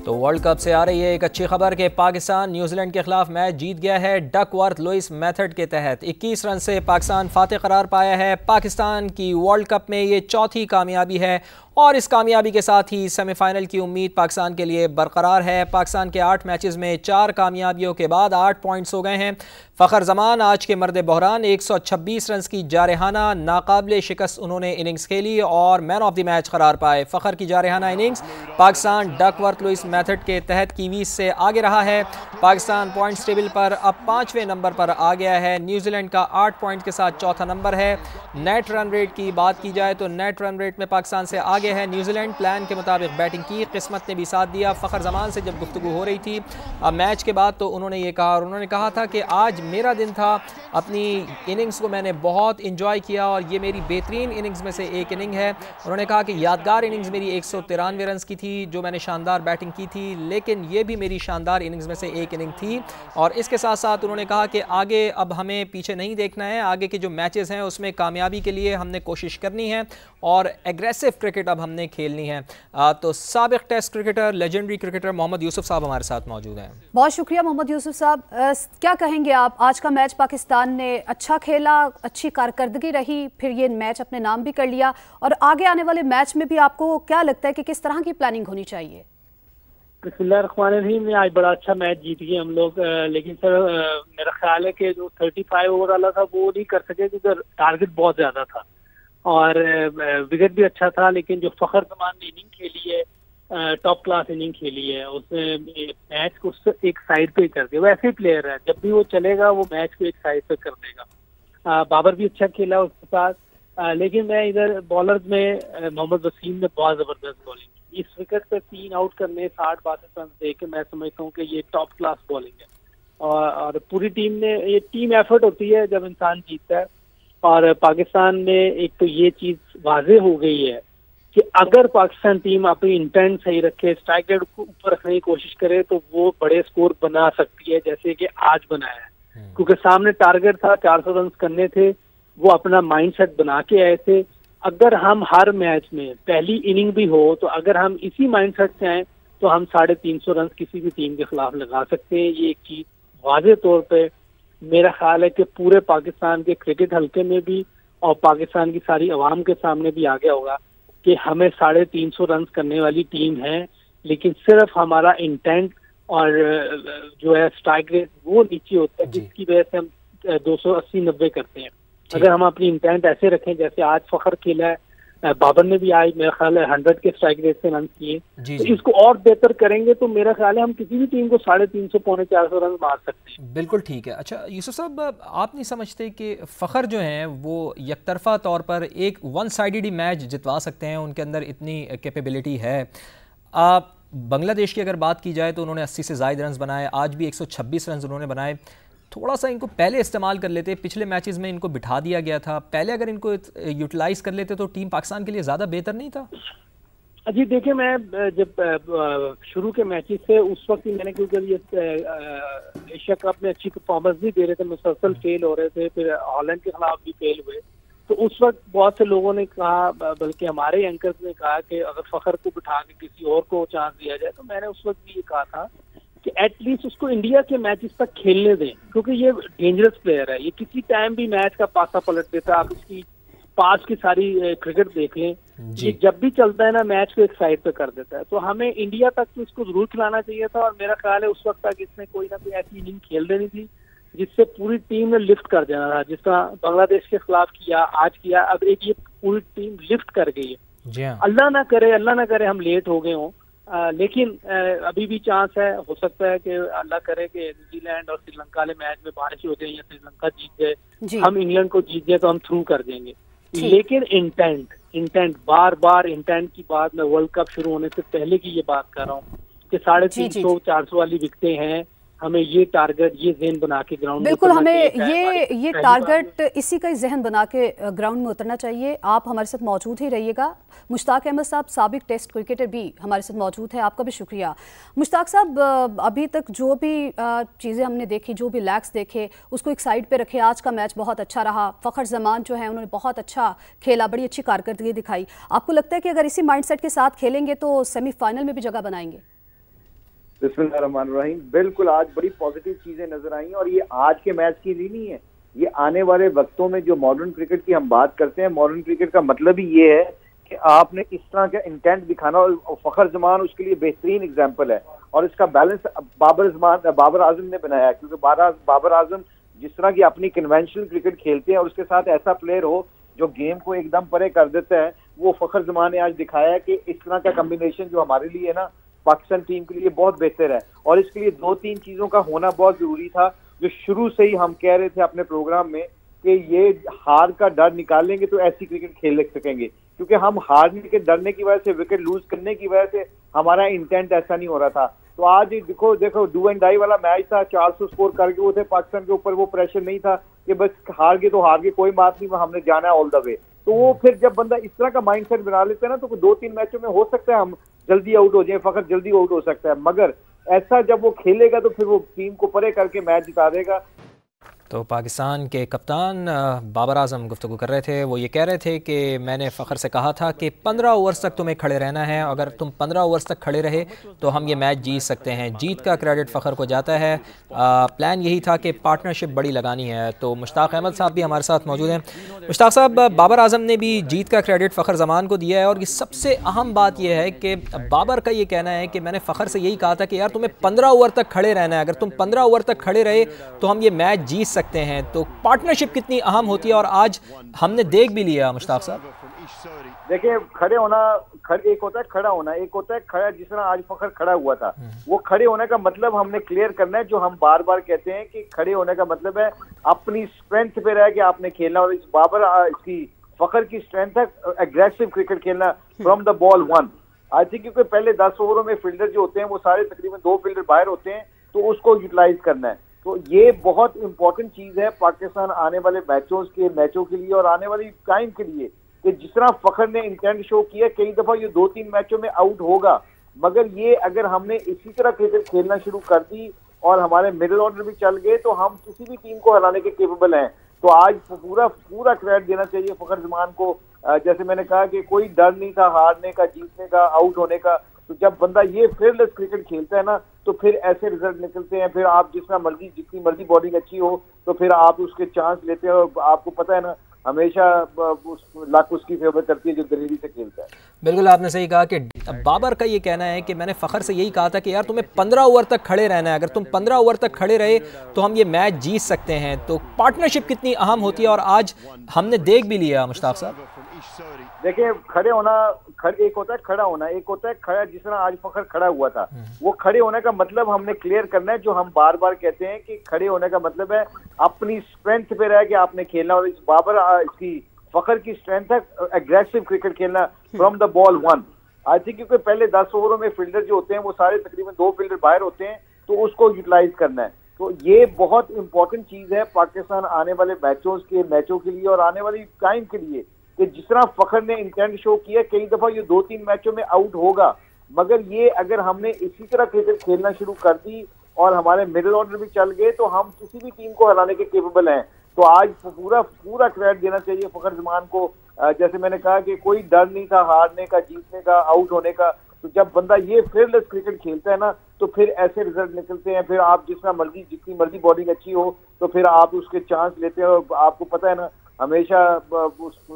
तो world cup से आ रही है एक अच्छी खबर कि पाकिस्तान न्यूजीलैंड के खिलाफ मैच जीत गया है। डकवर्थ लुइस मेथड के तहत 21 रन से पाकिस्तान फातेह करार पाया है। पाकिस्तान की वर्ल्ड कप में ये चौथी कामयाबी है और इस कामयाबी के साथ ही सेमीफाइनल की उम्मीद पाकिस्तान के लिए बरकरार है। पाकिस्तान के 8 मैचेस में 4 कामयाबियों के बाद 8 पॉइंट्स हो गए हैं। फ़खर जमान आज के मर्द बहरान 126 रन की जारहाना नाकाबिले शिकस्त उन्होंने इनिंग्स खेली और मैन ऑफ द मैच करार पाए। फ़खर की जारहाना innings Pakistan Duckworth Lewis method के तहत कीवीज से आगे रहा है। पाकिस्तान पॉइंट्स टेबल पर अब 5वें नंबर पर आ गया है। न्यूजीलैंड का 8 पॉइंट के साथ चौथा नंबर है। नेट रन रेट की बात की जाए तो नेट रन रेट में पाकिस्तान से आगे है न्यूजीलैंड। प्लान के मुताबिक बैटिंग की, किस्मत ने भी साथ दिया। फ़खर जमान से जब गुफ्तगू हो रही थी अब मैच के बाद तो उन्होंने ये कहा और उन्होंने कहा था कि आज मेरा दिन था, अपनी इनिंग्स को मैंने बहुत इंजॉय किया और ये मेरी बेहतरीन इनिंग्स में से एक इनिंग है। उन्होंने कहा कि यादगार इनिंग्स मेरी 193 रन की थी जो मैंने शानदार बैटिंग की थी, लेकिन ये भी मेरी शानदार इनिंग्स में से एक इनिंग थी। और इसके साथ साथ उन्होंने कहा कि आगे अब हमें पीछे नहीं देखना है, आगे के जो मैचेस हैं उसमें कामयाबी के लिए हमने कोशिश करनी है और एग्रेसिव क्रिकेट अब हमने खेलनी है। तो साबिक test cricketer, legendary cricketer Mohammad Yusuf साहब हमारे साथ मौजूद हैं। बहुत शुक्रिया मोहम्मद यूसुफ साहब। क्या कहेंगे आप, आज का मैच पाकिस्तान ने अच्छा खेला, अच्छी कारकर्दगी रही, फिर ये मैच अपने नाम भी कर लिया और आगे आने वाले मैच में भी आपको क्या लगता है कि किस तरह की प्लानिंग होनी चाहिए? बिस्मिल्लाहिर्रहमानिर्रहीम में आज बड़ा अच्छा मैच जीत गए हम लोग, लेकिन सर मेरा ख्याल है कि जो 35 ओवर वाला था वो नहीं कर सके क्योंकि टारगेट बहुत ज्यादा था और विकेट भी अच्छा था। लेकिन जो फ़खर जमान ने इनिंग खेली है, टॉप क्लास इनिंग खेली है, उसने मैच को एक साइड पे ही कर दिया। वैसे ही प्लेयर है, जब भी वो चलेगा वो मैच को एक साइड पे कर देगा। बाबर भी अच्छा खेला उसके साथ, लेकिन मैं इधर बॉलर्स में मोहम्मद वसीम ने बहुत जबरदस्त बॉलिंग की। इस विकेट पे 3 आउट करने 60-62 रन दे के मैं समझता हूँ कि ये टॉप क्लास बॉलिंग है और पूरी टीम ने, ये टीम एफर्ट होती है जब इंसान जीतता है। और पाकिस्तान में एक तो ये चीज वाजे हो गई है कि अगर पाकिस्तान टीम अपनी इंटेंट सही रखे, स्ट्राइक रेट को ऊपर रखने की कोशिश करे तो वो बड़े स्कोर बना सकती है जैसे कि आज बनाया है। क्योंकि सामने टारगेट था 400 रन करने थे, वो अपना माइंडसेट बना के आए थे। अगर हम हर मैच में पहली इनिंग भी हो तो अगर हम इसी माइंडसेट से आए तो हम 350 रन किसी भी टीम के खिलाफ लगा सकते हैं। ये एक चीज वाजे तौर पे मेरा ख्याल है कि पूरे पाकिस्तान के क्रिकेट हल्के में भी और पाकिस्तान की सारी अवाम के सामने भी आ गया होगा कि हमें 350 रन करने वाली टीम है, लेकिन सिर्फ हमारा इंटेंट और जो है स्ट्राइक रेट वो नीचे होता है जिसकी वजह से हम 280-90 करते हैं। अगर हम अपनी इंटेंट ऐसे रखें जैसे आज फ़खर खेला है, बाबर ने भी आज मेरा ख्याल है 100 के स्ट्राइक रेट से रन किए, तो इसको और बेहतर करेंगे तो मेरा ख्याल है हम किसी भी टीम को 350-400 रन मार सकते हैं। बिल्कुल ठीक है। अच्छा यूसुफ साहब, आप नहीं समझते कि फ़खर जो हैं वो यकतरफा तौर पर एक वन साइडेड ही मैच जितवा सकते हैं, उनके अंदर इतनी कैपेबिलिटी है? आप बांग्लादेश की अगर बात की जाए तो उन्होंने 80 से ज़ायद रन बनाए, आज भी 126 रन उन्होंने बनाए। थोड़ा सा इनको पहले इस्तेमाल कर लेते, पिछले मैचेस में इनको बिठा दिया गया था, पहले अगर इनको यूटिलाइज कर लेते तो टीम पाकिस्तान के लिए ज़्यादा बेहतर नहीं था? जी देखिए, मैं जब शुरू के मैचेस से उस वक्त ही मैंने, क्योंकि ये एशिया कप में अच्छी परफॉर्मेंस नहीं दे रहे थे, मुसलसल फेल हो रहे थे, फिर हॉलैंड के खिलाफ भी फेल हुए, तो उस वक्त बहुत से लोगों ने कहा, बल्कि हमारे एंकर्स ने कहा कि अगर फ़खर को बिठा के किसी और को चांस दिया जाए, तो मैंने उस वक्त भी ये कहा था कि एटलीस्ट उसको इंडिया के मैचेस तक खेलने दें, क्योंकि ये डेंजरस प्लेयर है, ये किसी टाइम भी मैच का पासा पलट देता है। आप इसकी पास की सारी क्रिकेट देख लें, ये जब भी चलता है ना मैच को एक साइड पे कर देता है। तो हमें इंडिया तक तो इसको जरूर खिलाना चाहिए था और मेरा ख्याल है उस वक्त तक इसने कोई ना कोई ऐसी इनिंग खेल देनी थी जिससे पूरी टीम ने लिफ्ट कर देना था, जिस तरह बांग्लादेश के खिलाफ किया, आज किया। अब एक ये पूरी टीम लिफ्ट कर गई है। अल्लाह ना करे हम लेट हो गए हों, लेकिन अभी भी चांस है, हो सकता है कि अल्लाह करे कि न्यूजीलैंड और श्रीलंका वाले मैच में बारिश हो जाए या श्रीलंका जीत जाए, हम इंग्लैंड को जीत जाए तो हम थ्रू कर देंगे। लेकिन इंटेंट बार इंटेंट की बात, मैं वर्ल्ड कप शुरू होने से पहले की ये बात कर रहा हूँ कि 350-400 वाली विकेटें हैं, हमें ये टारगेट, ये जहन बना के ग्राउंड में, बिल्कुल हमें ये टारगेट इसी का जहन बना के ग्राउंड में उतरना चाहिए। आप हमारे साथ मौजूद ही रहिएगा। मुश्ताक अहमद साहब, साबिक टेस्ट क्रिकेटर, भी हमारे साथ मौजूद है, आपका भी शुक्रिया। मुश्ताक साहब, अभी तक जो भी चीज़ें हमने देखी, जो भी लैक्स देखे, उसको एक साइड पे रखे। आज का मैच बहुत अच्छा रहा, फ़खर जमान जो है उन्होंने बहुत अच्छा खेला, बड़ी अच्छी कारकर्दगी दिखाई। आपको लगता है कि अगर इसी माइंडसेट के साथ खेलेंगे तो सेमीफाइनल में भी जगह बनाएंगे? बिस्मिल्लाहिर्रहमानिर्रहीम। बिल्कुल आज बड़ी पॉजिटिव चीजें नजर आई और ये आज के मैच की लिए नहीं है, ये आने वाले वक्तों में जो मॉडर्न क्रिकेट की हम बात करते हैं, मॉडर्न क्रिकेट का मतलब ही ये है कि आपने किस तरह का इंटेंट दिखाना, और फखर जमान उसके लिए बेहतरीन एग्जाम्पल है। और इसका बैलेंस बाबर आजम ने बनाया, क्योंकि बाबर आजम जिस तरह की अपनी कन्वेंशनल क्रिकेट खेलते हैं और उसके साथ ऐसा प्लेयर हो जो गेम को एकदम परे कर देता है, वो फखर जमान ने आज दिखाया है कि इस तरह का कम्बिनेशन जो हमारे लिए है ना, पाकिस्तान टीम के लिए बहुत बेहतर है। और इसके लिए 2-3 चीजों का होना बहुत जरूरी था, जो शुरू से ही हम कह रहे थे अपने प्रोग्राम में कि ये हार का डर निकालेंगे तो ऐसी क्रिकेट खेल सकेंगे, क्योंकि हम हारने के डरने की वजह से, विकेट लूज करने की वजह से हमारा इंटेंट ऐसा नहीं हो रहा था। तो आज देखो डू एंड डाई वाला मैच था, 400 स्कोर करके वो थे, पाकिस्तान के ऊपर वो प्रेशर नहीं था कि बस हार गए तो हार गए, कोई बात नहीं, हमने जाना है ऑल द वे। तो वो फिर जब बंदा इस तरह का माइंडसेट बना लेता है ना, तो 2-3 मैचों में हो सकता है हम जल्दी आउट हो जाए, फखर जल्दी आउट हो सकता है, मगर ऐसा जब वो खेलेगा तो फिर वो टीम को परे करके मैच जिता देगा। तो पाकिस्तान के कप्तान बाबर आजम गुफ्तगू कर रहे थे। वो ये कह रहे थे कि मैंने फ़खर से कहा था कि 15 ओवर्स तक तुम्हें खड़े रहना है, अगर तुम 15 ओवर्स तक खड़े रहे तो हम ये मैच जीत सकते हैं। जीत का क्रेडिट फ़खर को जाता है। प्लान यही था कि पार्टनरशिप बड़ी लगानी है। तो मुश्ताक अहमद साहब भी हमारे साथ मौजूद हैं। मुश्ताक साहब, बाबर आजम ने भी जीत का क्रेडिट फ़खर जमान को दिया है, और ये सबसे अहम बात यह है कि बाबर का ये कहना है कि मैंने फ़खर से यही कहा था कि यार तुम्हें 15 ओवर तक खड़े रहना है, अगर तुम 15 ओवर तक खड़े रहे तो हम ये मैच जीत सकते हैं। तो पार्टनरशिप कितनी अहम होती है, और आज हमने देख भी लिया। मुश्ताक साहब देखिए, खड़े होना एक होता है खड़ा होना, एक होता है खड़ा, जिस तरह आज फखर खड़ा हुआ था। वो खड़े होने का मतलब हमने क्लियर करना है, जो हम बार बार कहते हैं कि खड़े होने का मतलब है अपनी स्ट्रेंथ पे रह के आपने खेलना। और इसकी फखर की स्ट्रेंथ है एग्रेसिव क्रिकेट खेलना from the ball 1। I think क्योंकि पहले 10 ओवरों में फील्डर जो होते हैं वो सारे तकरीबन 2 फील्डर बाहर होते हैं, तो उसको यूटिलाइज करना है। तो ये बहुत इंपॉर्टेंट चीज है पाकिस्तान आने वाले मैचों के लिए और आने वाली टाइम के लिए, कि जिस तरह फखर ने इंटेंट शो किया, कई दफा ये 2-3 मैचों में आउट होगा, मगर ये अगर हमने इसी तरह क्रिकेट खेलना शुरू कर दी और हमारे मिडिल ऑर्डर भी चल गए तो हम किसी भी टीम को हराने के केपेबल हैं। तो आज पूरा क्रेडिट देना चाहिए फखर जमान को। जैसे मैंने कहा कि कोई डर नहीं था हारने का, जीतने का, आउट होने का। तो जब बंदा ये फेयरलेस क्रिकेट खेलता है ना, तो फिर ऐसे रिजल्ट निकलते हैं। फिर आप जितनी मर्जी बॉलिंग अच्छी हो तो फिर आप उसके चांस लेते हैं, और आपको पता है ना, हमेशा लक उसकी फेवर करती है जो दलेरी से खेलता है। बिल्कुल आपने सही कहा कि बाबर का ये कहना है कि मैंने फ़खर से यही कहा था कि यार तुम्हें 15 ओवर तक खड़े रहना है, अगर तुम 15 ओवर तक खड़े रहे तो हम ये मैच जीत सकते हैं। तो पार्टनरशिप कितनी अहम होती है, और आज हमने देख भी लिया। मुश्ताक साहब देखिए, खड़े होना एक होता है खड़ा होना, एक होता है खड़ा, जिस तरह आज फखर खड़ा हुआ था। वो खड़े होने का मतलब हमने क्लियर करना है, जो हम बार बार कहते हैं कि खड़े होने का मतलब है अपनी स्ट्रेंथ पे रह के आपने खेलना। और इसकी फखर की स्ट्रेंथ है एग्रेसिव क्रिकेट खेलना from the ball 1। I think क्योंकि पहले 10 ओवरों में फील्डर जो होते हैं वो सारे तकरीबन 2 फील्डर बाहर होते हैं, तो उसको यूटिलाइज करना है। तो ये बहुत इंपॉर्टेंट चीज है पाकिस्तान आने वाले मैचों के लिए और आने वाली टाइम के लिए, कि जिस तरह फखर ने इंटेंट शो किया, कई दफा ये 2-3 मैचों में आउट होगा, मगर ये अगर हमने इसी तरह क्रिकेट खेलना शुरू कर दी और हमारे मिडिल ऑर्डर भी चल गए तो हम किसी भी टीम को हराने के केपेबल हैं। तो आज पूरा क्रेडिट देना चाहिए फखर जमान को। जैसे मैंने कहा कि कोई डर नहीं था हारने का, जीतने का, आउट होने का। तो जब बंदा ये फेयरलेस क्रिकेट खेलता है ना, तो फिर ऐसे रिजल्ट निकलते हैं। फिर आप जितनी मर्जी बॉलिंग अच्छी हो तो फिर आप उसके चांस लेते हैं, और आपको पता है ना, हमेशा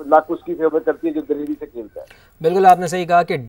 लक उसकी फेवर करती है जो दलेरी से खेलता है। बिल्कुल आपने सही कहा कि